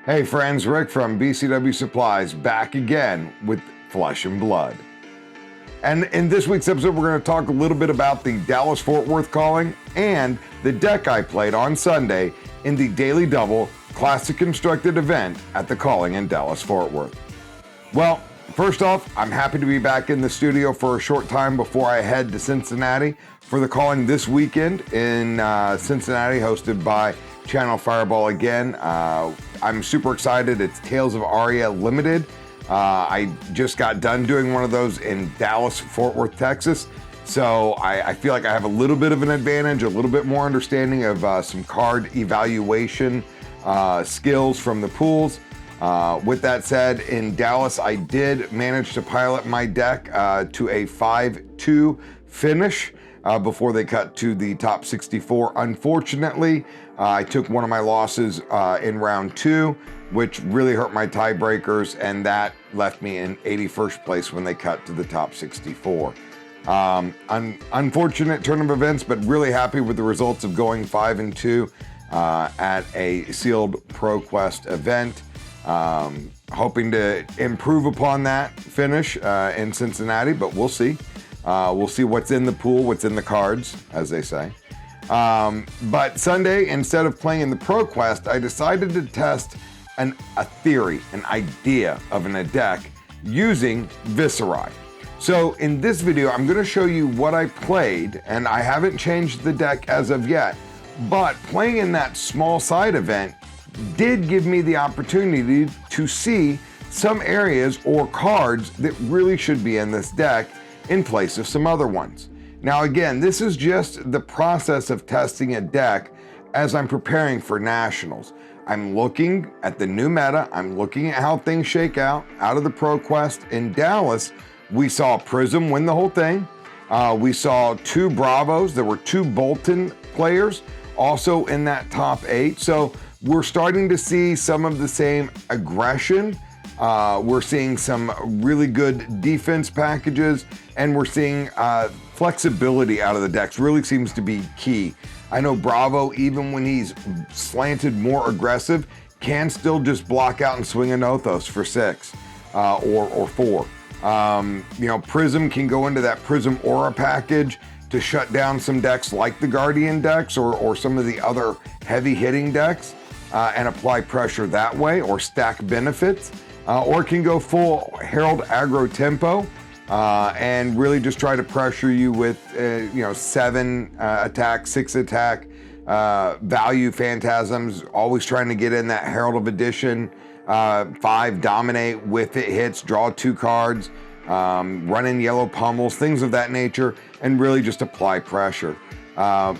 Hey friends, Rick from BCW Supplies back again with Flesh and Blood. And in this week's episode, we're going to talk a little bit about the Dallas-Fort Worth calling and the deck I played on Sunday in the Daily Double Classic Constructed event at the calling in Dallas-Fort Worth. Well, first off, I'm happy to be back in the studio for a short time before I head to Cincinnati for the calling this weekend in Cincinnati, hosted by Channel Fireball again. I'm super excited. It's Tales of Aria Limited. I just got done doing one of those in Dallas, Fort Worth, Texas. So I feel like I have a little bit of an advantage, a little bit more understanding of some card evaluation skills from the pools. With that said, in Dallas, I did manage to pilot my deck to a 5-2 finish before they cut to the top 64. Unfortunately, I took one of my losses in round 2, which really hurt my tiebreakers, and that left me in 81st place when they cut to the top 64. Unfortunate turn of events, but really happy with the results of going 5-2 at a sealed ProQuest event. Hoping to improve upon that finish in Cincinnati, but we'll see. We'll see what's in the pool, what's in the cards, as they say. But Sunday, instead of playing in the ProQuest, I decided to test a theory, an idea of a deck using Viserai. So in this video, I'm going to show you what I played, and I haven't changed the deck as of yet, but playing in that small side event did give me the opportunity to see some areas or cards that really should be in this deck in place of some other ones. Now again, this is just the process of testing a deck as I'm preparing for nationals. I'm looking at the new meta, I'm looking at how things shake out of the ProQuest. In Dallas, we saw Prism win the whole thing. We saw 2 Bravos, there were 2 Bolton players also in that top 8. So we're starting to see some of the same aggression. We're seeing some really good defense packages, and we're seeing flexibility out of the decks really seems to be key. I know Bravo, even when he's slanted more aggressive, can still just block out and swing a Nothos for 6 or 4. Prism can go into that Prism Aura package to shut down some decks like the Guardian decks or some of the other heavy hitting decks and apply pressure that way or stack benefits. Or it can go full Herald aggro tempo and really just try to pressure you with 7 attack, 6 attack, value phantasms, always trying to get in that Herald of Addition, 5 dominate with it hits, draw 2 cards, run in yellow pummels, things of that nature, and really just apply pressure.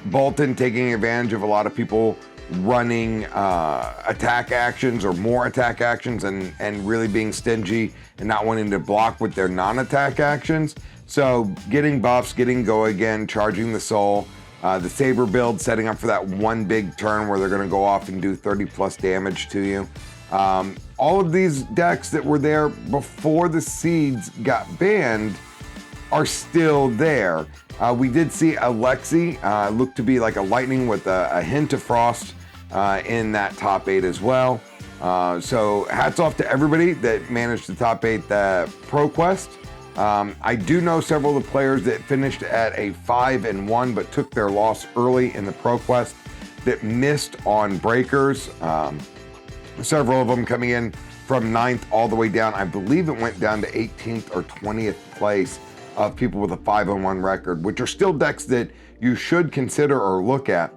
Bolton taking advantage of a lot of people running attack actions or more attack actions and really being stingy and not wanting to block with their non-attack actions. So getting buffs, getting go again, charging the soul, the Saber build setting up for that one big turn where they're going to go off and do 30 plus damage to you. All of these decks that were there before the seeds got banned are still there. We did see Alexi look to be like a lightning with a hint of frost in that top 8 as well. So hats off to everybody that managed to top 8 the ProQuest. I do know several of the players that finished at a 5-1 but took their loss early in the ProQuest that missed on breakers. Several of them coming in from 9th all the way down. I believe it went down to 18th or 20th place of people with a 5-1 record, which are still decks that you should consider or look at.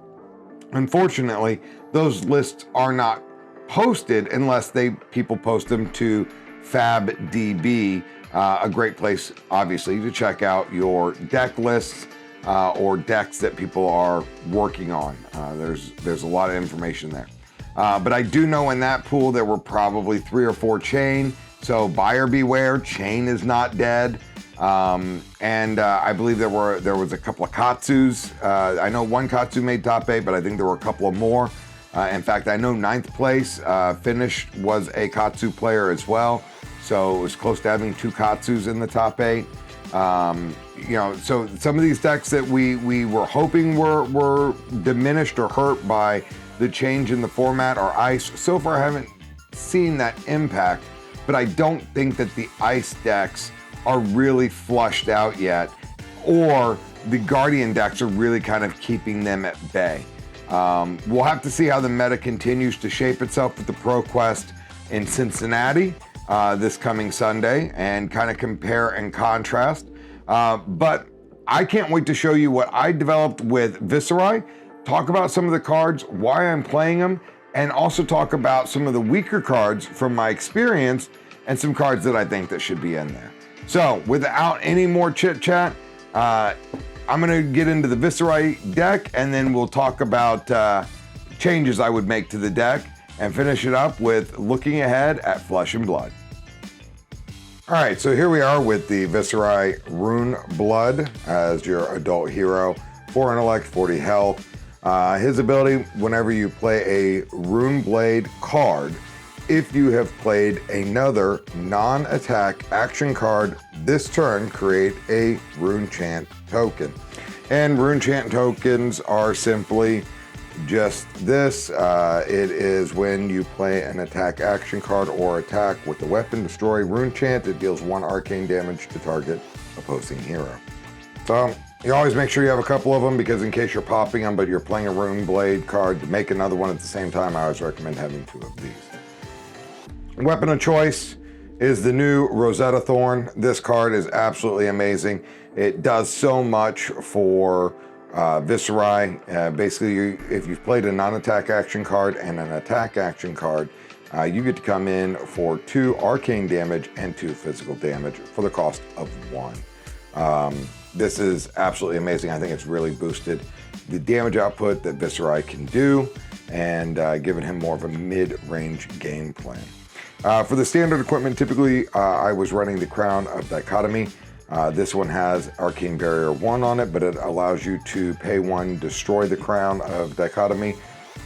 Unfortunately, those lists are not posted unless people post them to FabDB, a great place, obviously, to check out your deck lists or decks that people are working on. There's a lot of information there. But I do know in that pool there were probably 3 or 4 chain, so buyer beware, chain is not dead. I believe there was a couple of Katsus. I know one Katsu made top 8, but I think there were a couple of more. In fact, I know 9th place finish was a Katsu player as well. So it was close to having 2 Katsus in the top 8. So some of these decks that we were hoping were diminished or hurt by the change in the format or ice, so far I haven't seeing that impact, but I don't think that the ice decks are really flushed out yet, or the Guardian decks are really kind of keeping them at bay. We'll have to see how the meta continues to shape itself with the ProQuest in Cincinnati this coming Sunday, and kind of compare and contrast. But I can't wait to show you what I developed with Viserai, talk about some of the cards, why I'm playing them, and also talk about some of the weaker cards from my experience and some cards that I think that should be in there. So without any more chit chat, I'm gonna get into the Viserai deck, and then we'll talk about changes I would make to the deck, and finish it up with looking ahead at Flesh and Blood. All right, so here we are with the Viserai Rune Blood as your adult hero, 4 intellect, 40 health. His ability, whenever you play a Rune Blade card, if you have played another non-attack action card this turn, create a Rune Chant token. And Rune Chant tokens are simply just this. It is when you play an attack action card or attack with the weapon, destroy Rune Chant, it deals 1 arcane damage to target opposing hero. So you always make sure you have a couple of them, because in case you're popping them but you're playing a Rune Blade card, to make another one at the same time, I always recommend having 2 of these. Weapon of choice is the new Rosetta Thorn. This card is absolutely amazing. It does so much for Viserai. Basically, if you've played a non-attack action card and an attack action card, you get to come in for 2 arcane damage and 2 physical damage for the cost of 1. This is absolutely amazing. I think it's really boosted the damage output that Viserai can do, and given him more of a mid-range game plan. For the standard equipment, typically I was running the Crown of Dichotomy. This one has Arcane Barrier 1 on it, but it allows you to pay 1, destroy the Crown of Dichotomy,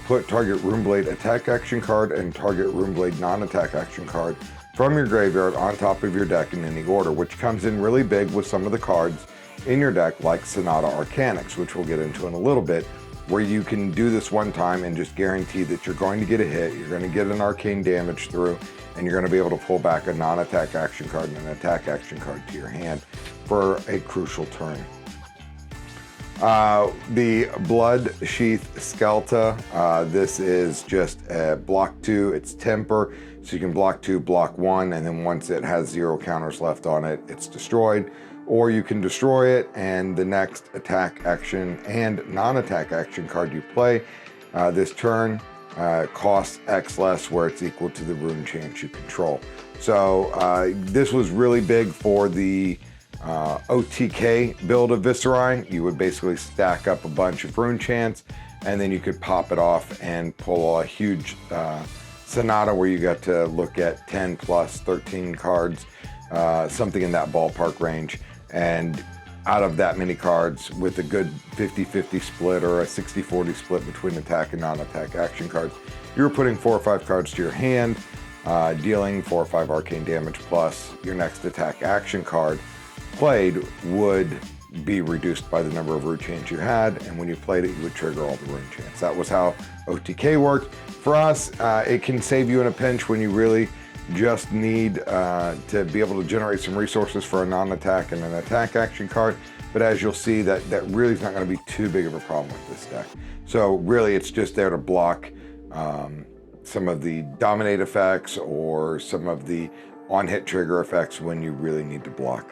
put target Runeblade attack action card and target Runeblade non-attack action card from your graveyard on top of your deck in any order, which comes in really big with some of the cards in your deck like Sonata Arcanix, which we'll get into in a little bit, where you can do this one time and just guarantee that you're going to get a hit, you're going to get an arcane damage through, and you're going to be able to pull back a non-attack action card and an attack action card to your hand for a crucial turn. The Blood Sheath Skelta, this is just a block 2, it's temper, so you can block 2, block 1, and then once it has 0 counters left on it, it's destroyed. Or you can destroy it, and the next attack action and non-attack action card you play this turn costs X less, where it's equal to the Rune Chant you control. So this was really big for the OTK build of Viserai. You would basically stack up a bunch of Rune Chants, and then you could pop it off and pull a huge Sonata where you got to look at 10 plus 13 cards, something in that ballpark range. And out of that many cards, with a good 50-50 split or a 60-40 split between attack and non-attack action cards, you were putting 4 or 5 cards to your hand, dealing 4 or 5 arcane damage, plus your next attack action card played would be reduced by the number of Rune Chants you had, and when you played it, you would trigger all the Rune Chants. That was how OTK worked. For us, it can save you in a pinch when you really just need to be able to generate some resources for a non-attack and an attack action card, but as you'll see, that really is not going to be too big of a problem with this deck. So really it's just there to block some of the dominate effects or some of the on-hit trigger effects when you really need to block.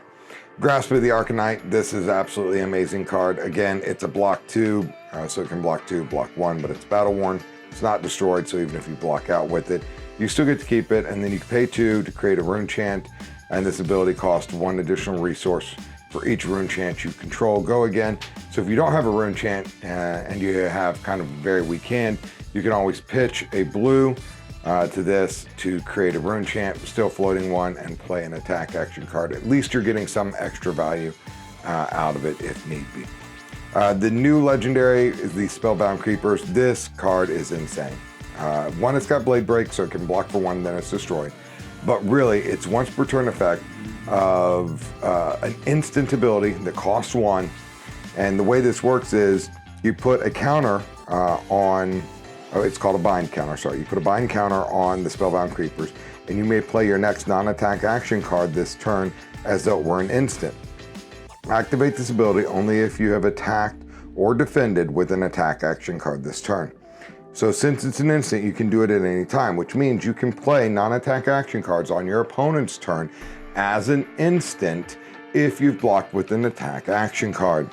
Grasp of the Arcanite, this is absolutely amazing card. Again, it's a block 2, so it can block 2, block 1, but it's battle worn. It's not destroyed, so even if you block out with it, you still get to keep it, and then you can pay 2 to create a Rune Chant, and this ability costs 1 additional resource for each Rune Chant you control. Go again. So if you don't have a Rune Chant and you have kind of a very weak hand, you can always pitch a blue to this to create a Rune Chant, still floating 1, and play an attack action card. At least you're getting some extra value out of it if need be. The new legendary is the Spellbound Creepers. This card is insane. 1, it's got Blade Break, so it can block for 1, then it's destroyed. But really, it's once per turn effect of an instant ability that costs 1. And the way this works is you put a counter on Oh, it's called a bind counter, sorry. You put a bind counter on the Spellbound Creepers, and you may play your next non-attack action card this turn as though it were an instant. Activate this ability only if you have attacked or defended with an attack action card this turn. So since it's an instant, you can do it at any time, which means you can play non-attack action cards on your opponent's turn as an instant if you've blocked with an attack action card.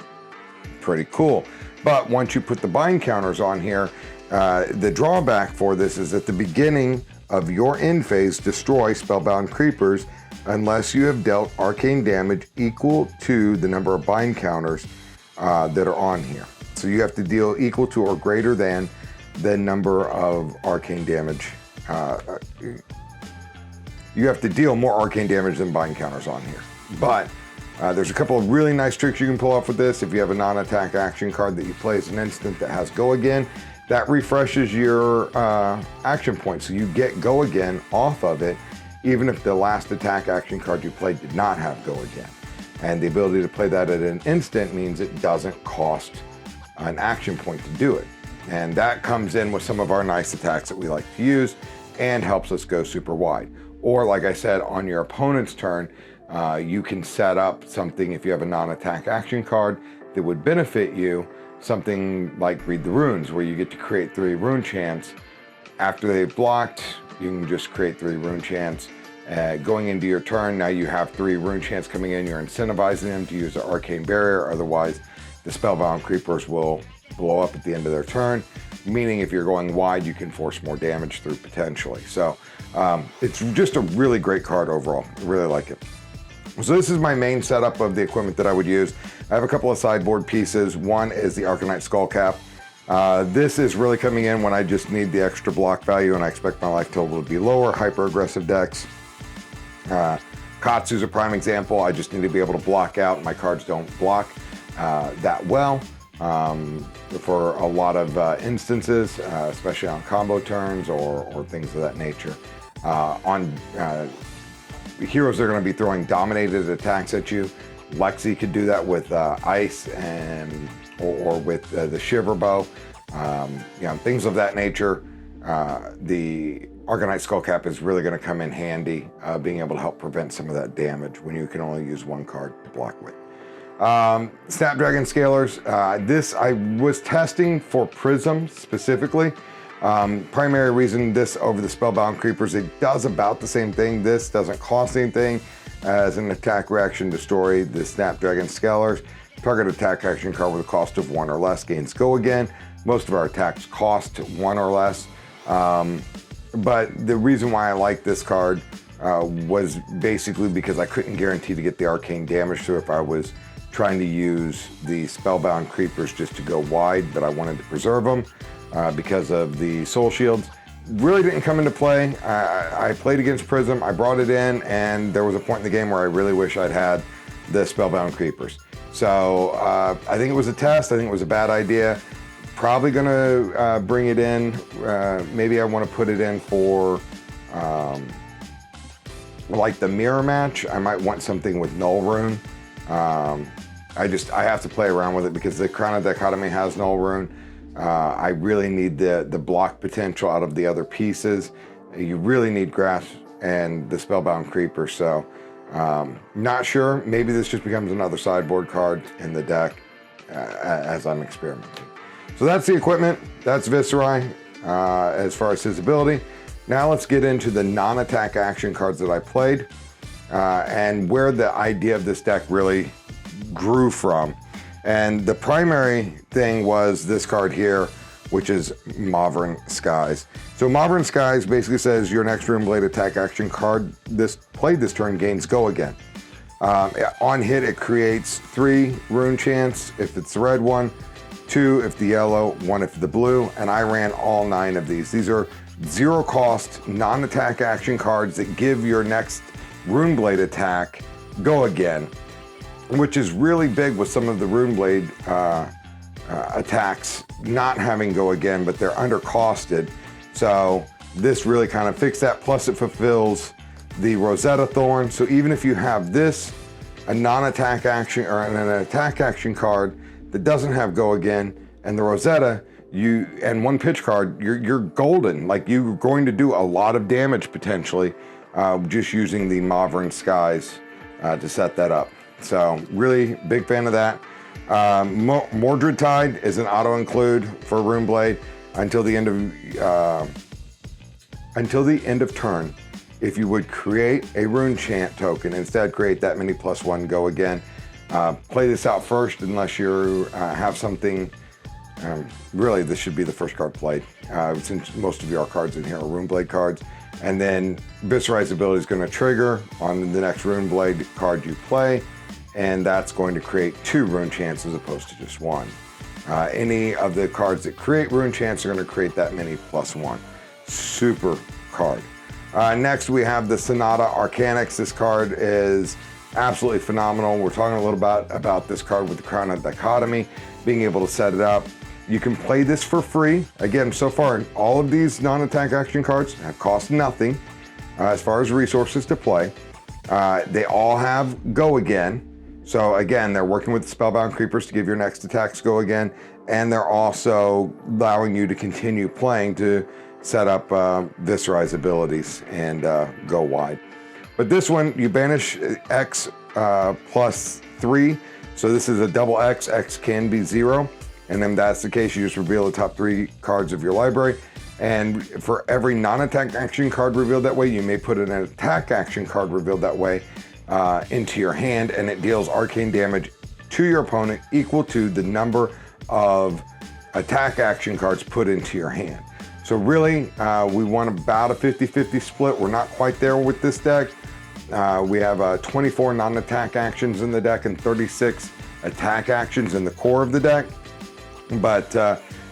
Pretty cool. But once you put the bind counters on here, the drawback for this is at the beginning of your end phase, destroy Spellbound Creepers unless you have dealt arcane damage equal to the number of bind counters that are on here. So you have to deal equal to or greater than the number of arcane damage. You have to deal more arcane damage than bind counters on here. But there's a couple of really nice tricks you can pull off with this. If you have a non-attack action card that you play as an instant that has Go Again, that refreshes your action point. So you get Go Again off of it, even if the last attack action card you played did not have Go Again. And the ability to play that at an instant means it doesn't cost an action point to do it. And that comes in with some of our nice attacks that we like to use and helps us go super wide. Or like I said, on your opponent's turn, you can set up something if you have a non-attack action card that would benefit you, something like Read the Runes, where you get to create 3 rune chants. After they've blocked, you can just create 3 rune chants. Going into your turn, now you have 3 rune chants coming in, you're incentivizing them to use the arcane barrier, otherwise the Spellbound Creepers will blow up at the end of their turn, meaning if you're going wide, you can force more damage through potentially. So it's just a really great card overall. I really like it. So this is my main setup of the equipment that I would use. I have a couple of sideboard pieces. One is the Arcanite Skullcap. This is really coming in when I just need the extra block value and I expect my life total to be lower, hyper aggressive decks. Katsu's a prime example. I just need to be able to block out. My cards don't block that well for a lot of instances, especially on combo turns or things of that nature. On heroes that are going to be throwing dominated attacks at you, Lexi could do that with ice and or with the shiver bow, things of that nature. The Arcanite Skullcap is really going to come in handy, being able to help prevent some of that damage when you can only use one card to block with. Snapdragon Scalers. This I was testing for Prism specifically. Primary reason this over the Spellbound Creepers, it does about the same thing. This doesn't cost anything as an attack reaction destroy the Snapdragon Scalers. Target attack action card with a cost of 1 or less gains Go Again. Most of our attacks cost 1 or less. But the reason why I like this card was basically because I couldn't guarantee to get the arcane damage through if I was trying to use the Spellbound Creepers just to go wide, but I wanted to preserve them because of the Soul Shields. Really didn't come into play. I played against Prism, I brought it in, and there was a point in the game where I really wish I'd had the Spellbound Creepers. So I think it was a test, I think it was a bad idea. Probably gonna bring it in, maybe I wanna put it in for like the mirror match. I might want something with Null Rune. I have to play around with it because the Crown of Dichotomy has Null Rune. I really need the block potential out of the other pieces. You really need Grasp and the Spellbound Creeper, so not sure. Maybe this just becomes another sideboard card in the deck as I'm experimenting. So that's the equipment. That's Viserai as far as his ability. Now let's get into the non-attack action cards that I played and where the idea of this deck really grew from. And the primary thing was this card here, which is Mauvern Skies. So Mauvern Skies basically says your next Runeblade attack action card played this turn gains Go Again. On hit, it creates 3 rune chants if it's the red one, 2 if the yellow, 1 if the blue, and I ran all 9 of these. These are 0 cost, non-attack action cards that give your next Runeblade attack Go Again, which is really big with some of the Runeblade attacks not having Go Again, but they're undercosted. So this really kind of fixed that, plus it fulfills the Rosetta Thorn. So even if you have this, a non-attack action or an attack action card that doesn't have Go Again, and the Rosetta, and one pitch card, you're golden. Like, you're going to do a lot of damage potentially, just using the Maverin Skies to set that up. So really big fan of that. Mordred Tide is an auto include for Runeblade until the end of turn. If you would create a rune chant token, instead create that many +1 go again. Play this out first unless you have something. Really, this should be the first card played, since most of your cards in here are Runeblade cards. And then Viserai's ability is going to trigger on the next Runeblade card you play, and that's going to create 2 rune chants as opposed to just 1. Any of the cards that create rune chants are going to create that many +1. Super card. Next, we have the Sonata Arcanix. This card is absolutely phenomenal. We're talking a little about this card with the Crown of Dichotomy, being able to set it up. You can play this for free. Again, so far, all of these non-attack action cards have cost nothing as far as resources to play. They all have Go Again. So again, they're working with the Spellbound Creepers to give your next attacks Go Again, and they're also allowing you to continue playing to set up Viserai's abilities and go wide. But this one, you banish X +3. So this is a double X. X can be 0. And then that's the case, you just reveal the top 3 cards of your library. And for every non-attack action card revealed that way, you may put an attack action card revealed that way into your hand, and it deals arcane damage to your opponent equal to the number of attack action cards put into your hand. So really, we want about a 50-50 split. We're not quite there with this deck. We have 24 non-attack actions in the deck and 36 attack actions in the core of the deck. But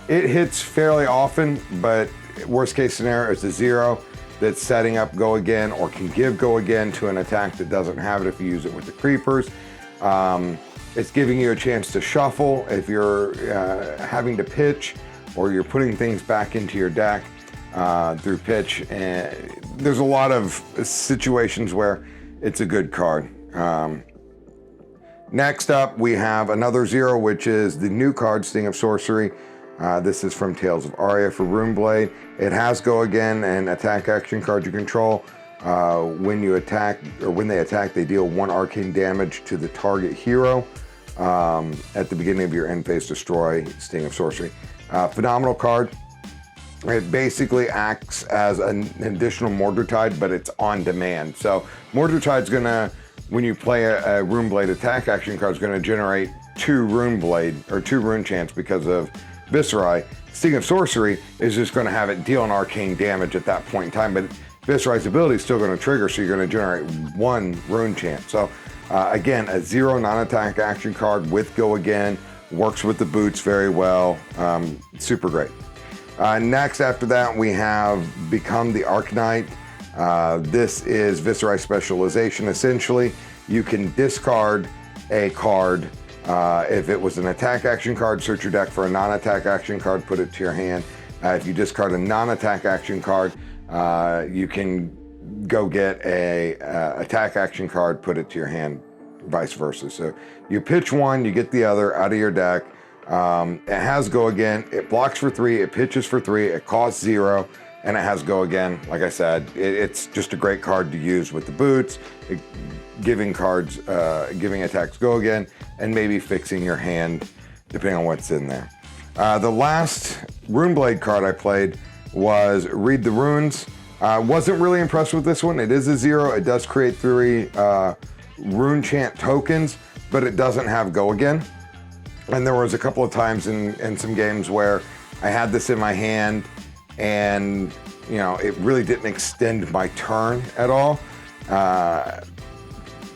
it hits fairly often, but worst case scenario is a 0 that's setting up Go Again, or can give Go Again to an attack that doesn't have it if you use it with the creepers. It's giving you a chance to shuffle if you're having to pitch, or you're putting things back into your deck through pitch. And there's a lot of situations where it's a good card. Next up, we have another 0, which is the new card, Sting of Sorcery. This is from Tales of Aria for Runeblade. It has Go Again and attack action cards you control. When you attack, or when they attack, they deal 1 arcane damage to the target hero. At the beginning of your end phase, destroy Sting of Sorcery. Phenomenal card. It basically acts as an additional Mordred Tide, but it's on demand. So Mordred Tide's gonna, when you play a Runeblade attack action card, is going to generate 2 Runeblade or 2 rune chants because of Viserai. Sting of Sorcery is just going to have it deal an arcane damage at that point in time, but Viserai's ability is still going to trigger, so you're going to generate 1 rune chant. So again, a 0 non-attack action card with Go Again, works with the boots very well. Super great. Next, after that, we have Become the Arknight. This is Viserai specialization. Essentially, you can discard a card. If it was an attack action card, search your deck for a non-attack action card, put it to your hand. If you discard a non-attack action card, you can go get a attack action card, put it to your hand, vice versa. So you pitch one, you get the other out of your deck. It has Go Again. It blocks for 3, it pitches for 3, it costs 0. And it has Go Again. Like I said, it's just a great card to use with the boots, giving cards, giving attacks Go Again, and maybe fixing your hand, depending on what's in there. The last Runeblade card I played was Read the Runes. Wasn't really impressed with this one. It is a 0. It does create 3 rune chant tokens, but it doesn't have Go Again. And there was a couple of times in some games where I had this in my hand, and you know, it really didn't extend my turn at all.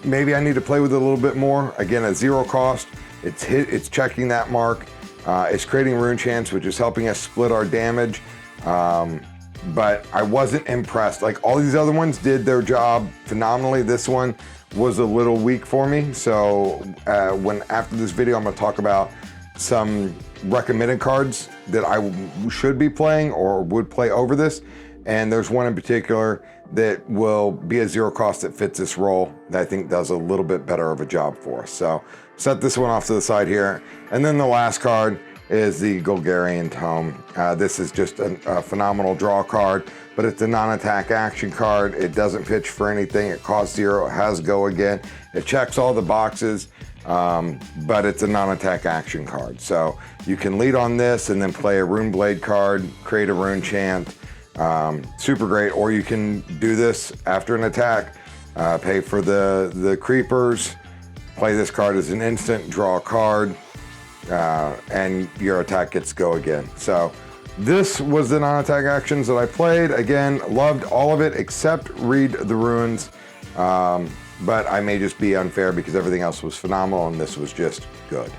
Maybe I need to play with it a little bit more. Again, a 0 cost. It's checking that mark. It's creating rune chants, which is helping us split our damage. But I wasn't impressed. Like, all these other ones did their job phenomenally. This one was a little weak for me. So after this video, I'm going to talk about some recommended cards that I should be playing or would play over this. And there's one in particular that will be a 0 cost that fits this role that I think does a little bit better of a job for us. So set this one off to the side here. And then the last card is the Golgarian Tome. This is just a phenomenal draw card, but it's a non-attack action card. It doesn't pitch for anything. It costs 0. It has go again. It checks all the boxes, but it's a non-attack action card. So you can lead on this and then play a Rune Blade card, create a Rune Chant. Super great. Or you can do this after an attack, pay for the creepers, play this card as an instant, draw a card, and your attack gets go again. So this was the non-attack actions that I played. Again, loved all of it except Read the Ruins, but I may just be unfair because everything else was phenomenal and this was just good.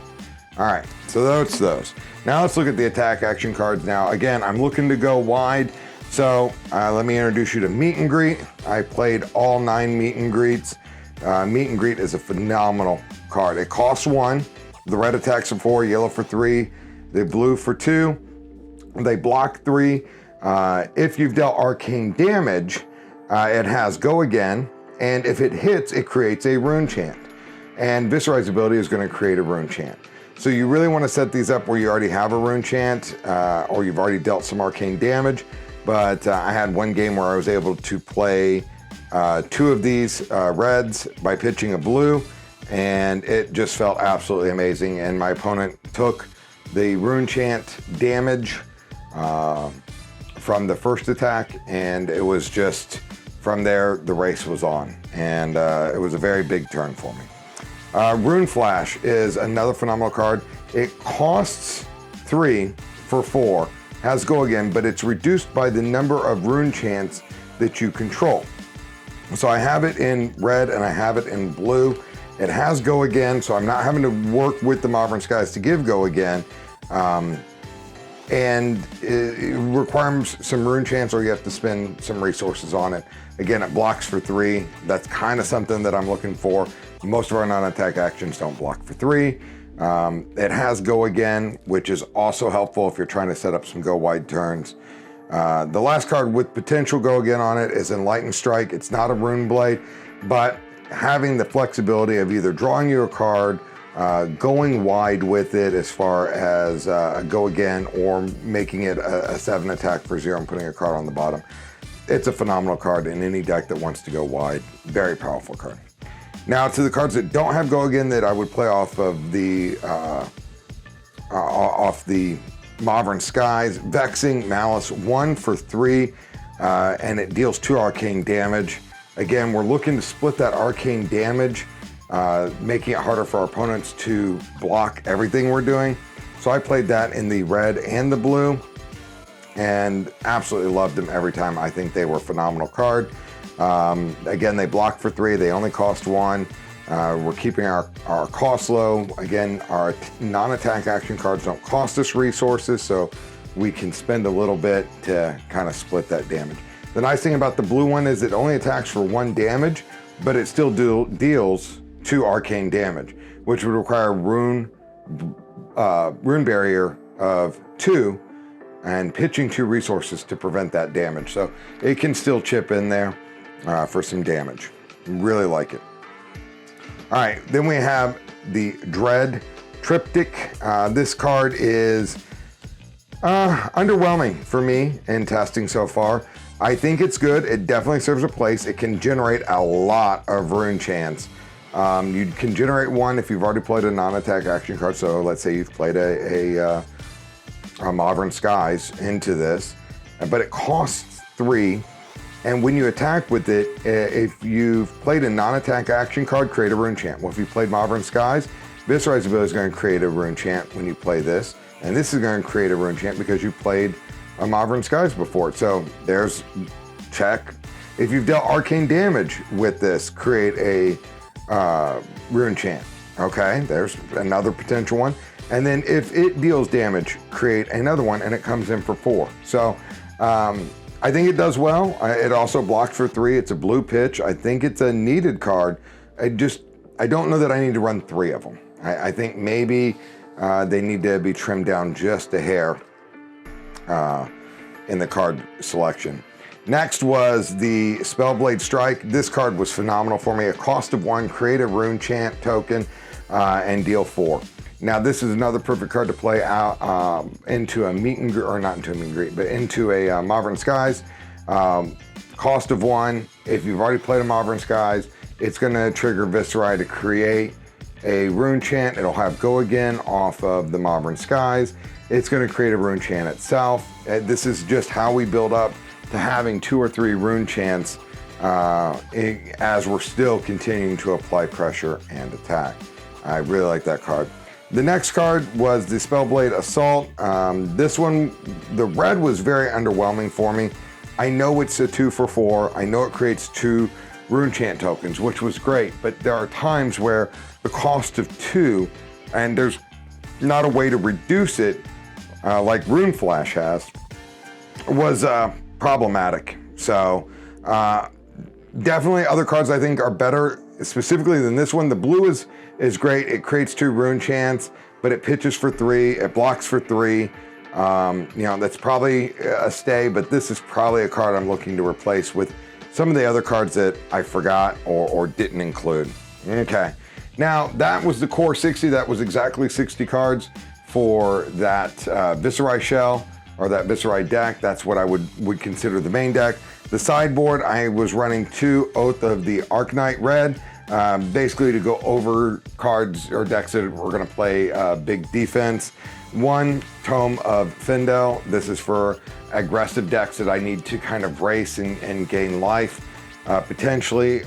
All right, so that's those. Now let's look at the attack action cards now. Again, I'm looking to go wide, so let me introduce you to Meet and Greet. I played all 9 Meet and Greets. Meet and Greet is a phenomenal card. It costs 1. The red attacks for 4, yellow for 3, the blue for 2. They block 3. If you've dealt arcane damage, it has go again, and if it hits, it creates a Rune Chant. And Viserai's ability is going to create a Rune Chant. So you really want to set these up where you already have a Rune Chant, or you've already dealt some arcane damage. But I had one game where I was able to play 2 of these reds by pitching a blue, and it just felt absolutely amazing. And my opponent took the Rune Chant damage from the first attack, and it was just, from there, the race was on. And it was a very big turn for me. Rune Flash is another phenomenal card. It costs 3 for 4, has go again, but it's reduced by the number of Rune Chants that you control. So I have it in red and I have it in blue. It has go again, so I'm not having to work with the Modern Skies to give go again. And it requires some Rune Chants, or you have to spend some resources on it. Again, it blocks for 3. That's kind of something that I'm looking for. Most of our non-attack actions don't block for 3. It has go again, which is also helpful if you're trying to set up some go wide turns. The last card with potential go again on it is Enlightened Strike. It's not a Rune Blade, but having the flexibility of either drawing you a card, going wide with it as far as a go again, or making it a 7 attack for 0 and putting a card on the bottom. It's a phenomenal card in any deck that wants to go wide. Very powerful card. Now to the cards that don't have go again that I would play off of the Modern Skies. Vexing Malice, 1 for 3, and it deals 2 arcane damage. Again, we're looking to split that arcane damage, making it harder for our opponents to block everything we're doing. So I played that in the red and the blue, and absolutely loved them every time. I think they were a phenomenal card. Again, they block for 3, they only cost 1. We're keeping our cost low. Again, our non-attack action cards don't cost us resources, so we can spend a little bit to kind of split that damage. The nice thing about the blue one is it only attacks for 1 damage, but it still deals 2 arcane damage, which would require Rune Barrier of 2 and pitching 2 resources to prevent that damage. So it can still chip in there for some damage. Really like it. All right, then we have the Dread Triptych. This card is underwhelming for me in testing so far. I think it's good. It definitely serves a place. It can generate a lot of Rune Chants. You can generate 1 if you've already played a non-attack action card. So let's say you've played a Modern Skies into this, but it costs 3. And when you attack with it, if you've played a non-attack action card, create a Rune Chant. Well, if you played Modern Skies, Viserai's ability is going to create a Rune Chant when you play this. And this is going to create a Rune Chant because you played a Modern Skies before. So there's check. If you've dealt arcane damage with this, create a Rune Chant. Okay, there's another potential one. And then if it deals damage, create another one, and it comes in for 4. So I think it does well. It also blocked for 3. It's a blue pitch. I think it's a needed card. I don't know that I need to run 3 of them. I think maybe they need to be trimmed down just a hair in the card selection. Next was the Spellblade Strike. This card was phenomenal for me. A cost of 1, create a Rune Chant token, and deal 4. Now this is another perfect card to play out into a meet and greet, or not into a meet and greet, but into a Modern Skies. Cost of 1, if you've already played a Modern Skies, it's gonna trigger Viserai to create a rune chant. It'll have Go Again off of the Modern Skies. It's gonna create a rune chant itself. This is just how we build up to having 2 or 3 rune chants as we're still continuing to apply pressure and attack. I really like that card. The next card was the Spellblade Assault. This one, the red was very underwhelming for me. I know it's a 2 for 4. I know it creates 2 rune chant tokens, which was great, but there are times where the cost of 2, and there's not a way to reduce it like Rune Flash has, was problematic. So definitely other cards I think are better specifically than this one. The blue is great. It creates 2 rune chants, but it pitches for 3, it blocks for 3. You know, that's probably a stay, but this is probably a card I'm looking to replace with some of the other cards that I forgot or didn't include. Okay, now that was the core 60. That was exactly 60 cards for that Viserai shell, or that Viserai deck. That's what I would consider the main deck. The sideboard, I was running 2 Oath of the Arknight Red, basically to go over cards or decks that were gonna play big defense. 1 Tome of Findel. This is for aggressive decks that I need to kind of race and gain life. Potentially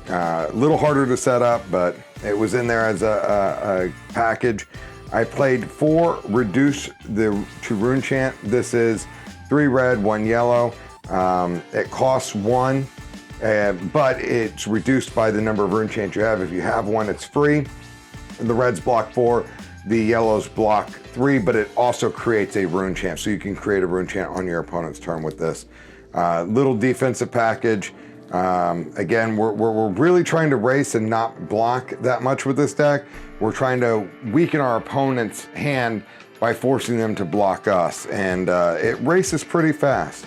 a little harder to set up, but it was in there as a package. I played 4 Reduce to Rune Chant. This is 3 red, 1 yellow. It costs 1, but it's reduced by the number of rune chants you have. If you have 1, it's free. The reds block 4, the yellows block 3, but it also creates a rune chant. So you can create a rune chant on your opponent's turn with this. Little defensive package. Again, we're really trying to race and not block that much with this deck. We're trying to weaken our opponent's hand by forcing them to block us, and it races pretty fast.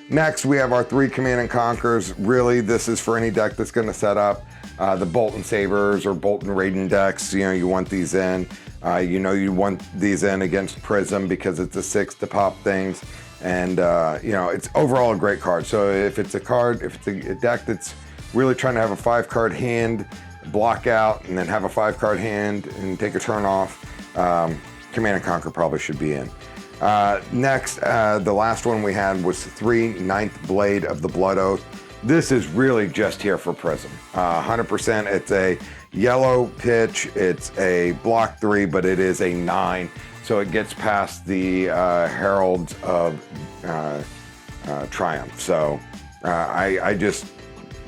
Next, we have our 3 Command and Conquers. Really, this is for any deck that's going to set up the Bolton Sabers or Bolton Raiden decks. You know, you want these in. You know, you want these in against Prism because it's a 6 to pop things. And, you know, it's overall a great card. So if it's a deck that's really trying to have a 5-card hand, block out, and then have a 5-card hand and take a turn off, Command and Conquer probably should be in. Next, the last one we had was 3 Ninth Blade of the Blood Oath. This is really just here for Prism. 100%, it's a yellow pitch, it's a block 3, but it is a 9. So it gets past the Heralds of Triumph. So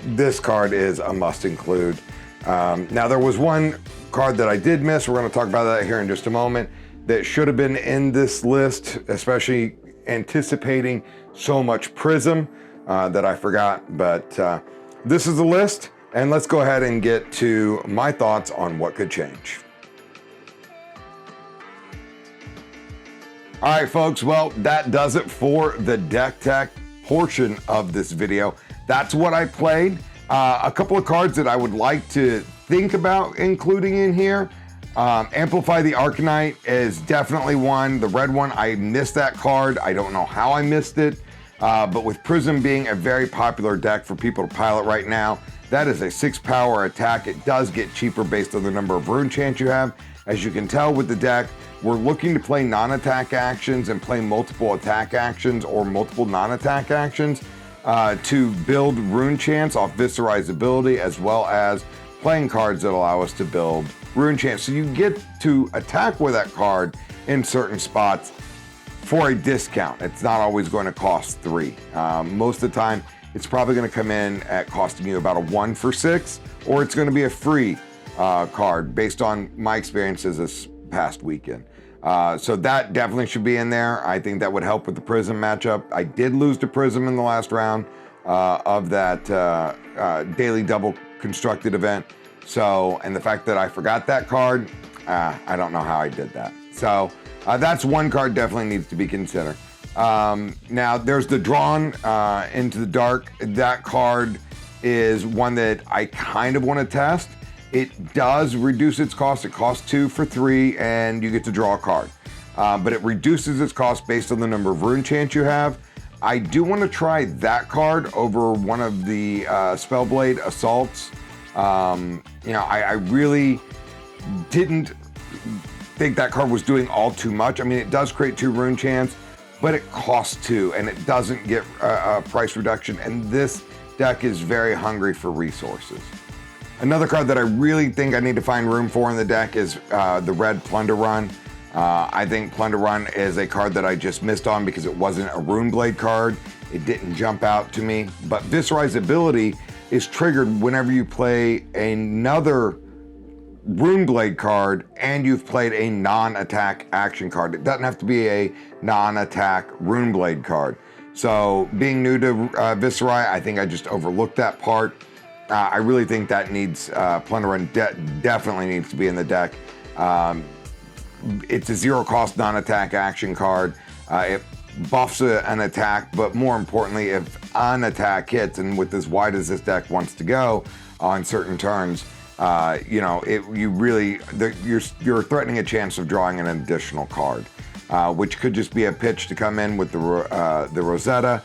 this card is a must include. Now there was one card that I did miss. We're gonna talk about that here in just a moment. That should have been in this list, especially anticipating so much Prism that I forgot. But this is the list, and let's go ahead and get to my thoughts on what could change. All right, folks, well, that does it for the deck tech portion of this video. That's what I played. A couple of cards that I would like to think about including in here. Amplify the Arknight is definitely one. The red one, I missed that card. I don't know how I missed it, but with Prism being a very popular deck for people to pilot right now, that is a 6-power attack. It does get cheaper based on the number of rune chants you have. As you can tell with the deck, we're looking to play non-attack actions and play multiple attack actions or multiple non-attack actions to build rune chants off Viserai's ability, as well as playing cards that allow us to build rune chants. So you get to attack with that card in certain spots for a discount. It's not always going to cost 3. Most of the time, it's probably going to come in at costing you about a 1 for 6, or it's going to be a free card based on my experiences this past weekend. So that definitely should be in there. I think that would help with the Prism matchup. I did lose to Prism in the last round of that daily double constructed event. So, and the fact that I forgot that card, I don't know how I did that. So that's one card definitely needs to be considered. Now there's the Drawn into the Dark. That card is one that I kind of want to test. It does reduce its cost. It costs 2 for 3, and you get to draw a card. But it reduces its cost based on the number of rune chants you have. I do want to try that card over one of the Spellblade Assaults. I really didn't think that card was doing all too much. I mean, it does create 2 rune chants, but it costs 2, and it doesn't get a price reduction. And this deck is very hungry for resources. Another card that I really think I need to find room for in the deck is the red Plunder Run. I think Plunder Run is a card that I just missed on because it wasn't a Runeblade card. It didn't jump out to me. But Viserai's ability is triggered whenever you play another Runeblade card and you've played a non-attack action card. It doesn't have to be a non-attack Runeblade card. So being new to Viserai, I think I just overlooked that part. I really think that needs, Plunder Run definitely needs to be in the deck. It's a 0-cost non-attack action card. It buffs an attack, but more importantly, if an attack hits, and with as wide as this deck wants to go on certain turns, you're threatening a chance of drawing an additional card, which could just be a pitch to come in with the Rosetta,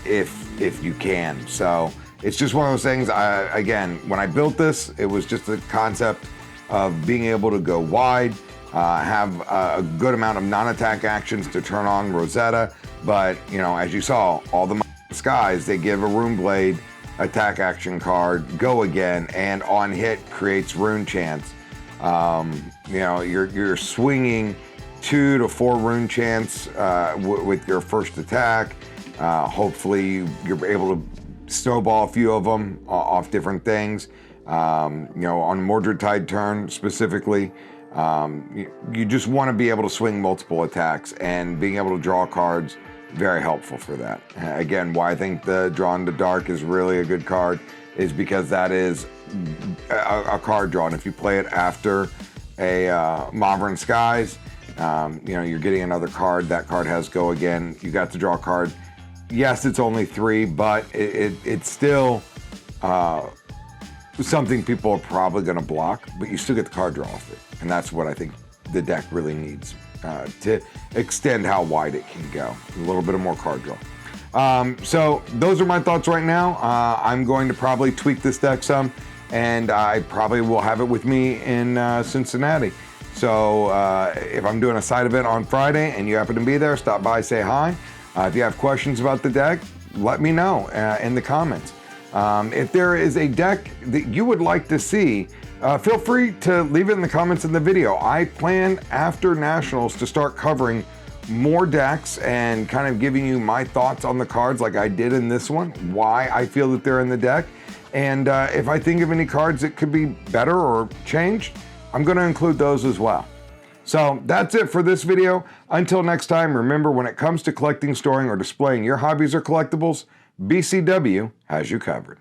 if you can. So it's just one of those things. Again, when I built this, it was just the concept of being able to go wide. Have a good amount of non-attack actions to turn on Rosetta, but as you saw, all the skies, they give a Runeblade attack action card, go again, and on hit creates rune chants. You're swinging 2 to 4 rune chants with your first attack. Hopefully you're able to snowball a few of them off different things. On Mordred Tide turn specifically. You just want to be able to swing multiple attacks, and being able to draw cards, very helpful for that. Again, why I think the Drawn to Dark is really a good card is because that is a card drawn. If you play it after a Maverin Skies, you're getting another card. That card has go again. You got to draw a card. Yes, it's only 3, but it's still something people are probably going to block, but you still get the card draw off it. And that's what I think the deck really needs to extend how wide it can go. A little bit of more card draw. So those are my thoughts right now. I'm going to probably tweak this deck some, and I probably will have it with me in Cincinnati. So if I'm doing a side event on Friday and you happen to be there, stop by, say hi. If you have questions about the deck, let me know in the comments. If there is a deck that you would like to see, feel free to leave it in the comments in the video. I plan after Nationals to start covering more decks and kind of giving you my thoughts on the cards like I did in this one, why I feel that they're in the deck, and if I think of any cards that could be better or changed, I'm going to include those as well. So that's it for this video. Until next time, remember, when it comes to collecting, storing, or displaying your hobbies or collectibles, BCW has you covered.